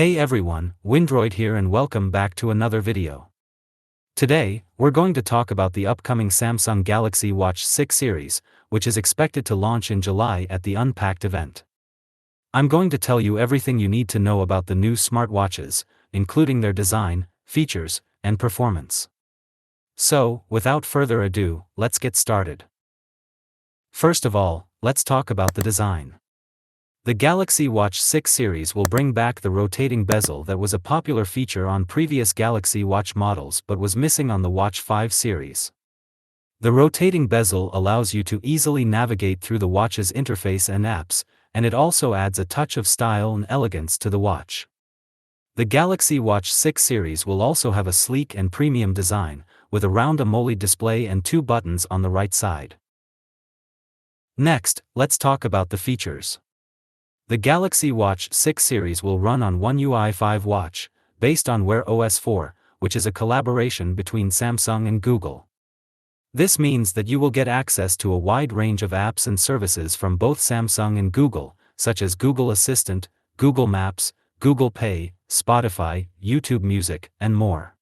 Hey everyone, Windroid here and welcome back to another video. Today, we're going to talk about the upcoming Samsung Galaxy Watch 6 series, which is expected to launch in July at the Unpacked event. I'm going to tell you everything you need to know about the new smartwatches, including their design, features, and performance. So, without further ado, let's get started. First of all, let's talk about the design. The Galaxy Watch 6 series will bring back the rotating bezel that was a popular feature on previous Galaxy Watch models but was missing on the Watch 5 series. The rotating bezel allows you to easily navigate through the watch's interface and apps, and it also adds a touch of style and elegance to the watch. The Galaxy Watch 6 series will also have a sleek and premium design, with a round AMOLED display and two buttons on the right side. Next, let's talk about the features. The Galaxy Watch 6 series will run on OneUI 5 Watch, based on Wear OS 4, which is a collaboration between Samsung and Google. This means that you will get access to a wide range of apps and services from both Samsung and Google, such as Google Assistant, Google Maps, Google Pay, Spotify, YouTube Music, and more.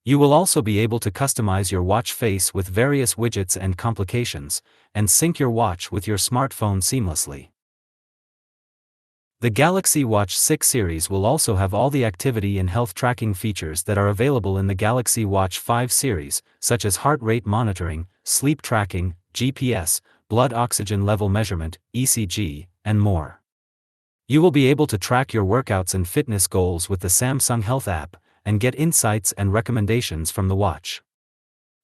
You will also be able to customize your watch face with various widgets and complications, and sync your watch with your smartphone seamlessly. The Galaxy Watch 6 series will also have all the activity and health tracking features that are available in the Galaxy Watch 5 series, such as heart rate monitoring, sleep tracking, GPS, blood oxygen level measurement, ECG, and more. You will be able to track your workouts and fitness goals with the Samsung Health app, and get insights and recommendations from the watch.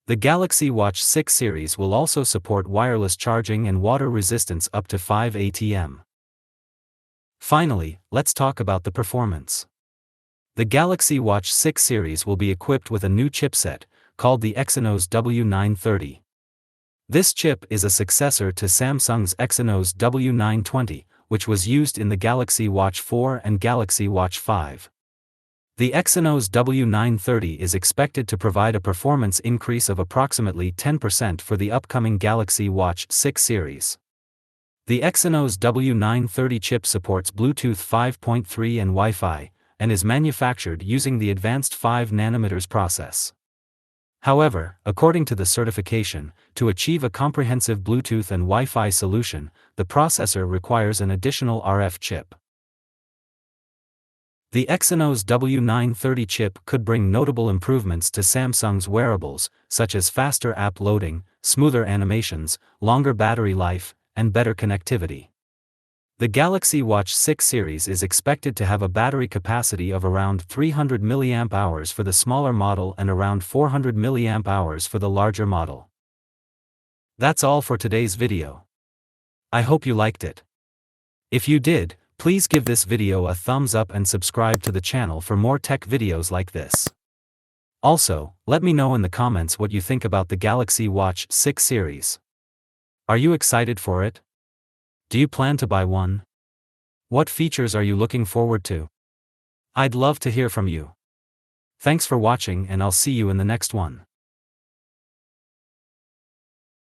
The Galaxy Watch 6 series will also support wireless charging and water resistance up to 5 ATM. Finally, let's talk about the performance. The Galaxy Watch 6 series will be equipped with a new chipset, called the Exynos W930. This chip is a successor to Samsung's Exynos W920, which was used in the Galaxy Watch 4 and Galaxy Watch 5. The Exynos W930 is expected to provide a performance increase of approximately 10% for the upcoming Galaxy Watch 6 series. The Exynos W930 chip supports Bluetooth 5.3 and Wi-Fi, and is manufactured using the advanced 5nm process. However, according to the certification, to achieve a comprehensive Bluetooth and Wi-Fi solution, the processor requires an additional RF chip. The Exynos W930 chip could bring notable improvements to Samsung's wearables, such as faster app loading, smoother animations, longer battery life, and better connectivity. The Galaxy Watch 6 series is expected to have a battery capacity of around 300 mAh for the smaller model and around 400 mAh for the larger model. That's all for today's video. I hope you liked it. If you did, please give this video a thumbs up and subscribe to the channel for more tech videos like this. Also, let me know in the comments what you think about the Galaxy Watch 6 series. Are you excited for it? Do you plan to buy one? What features are you looking forward to? I'd love to hear from you. Thanks for watching and I'll see you in the next one.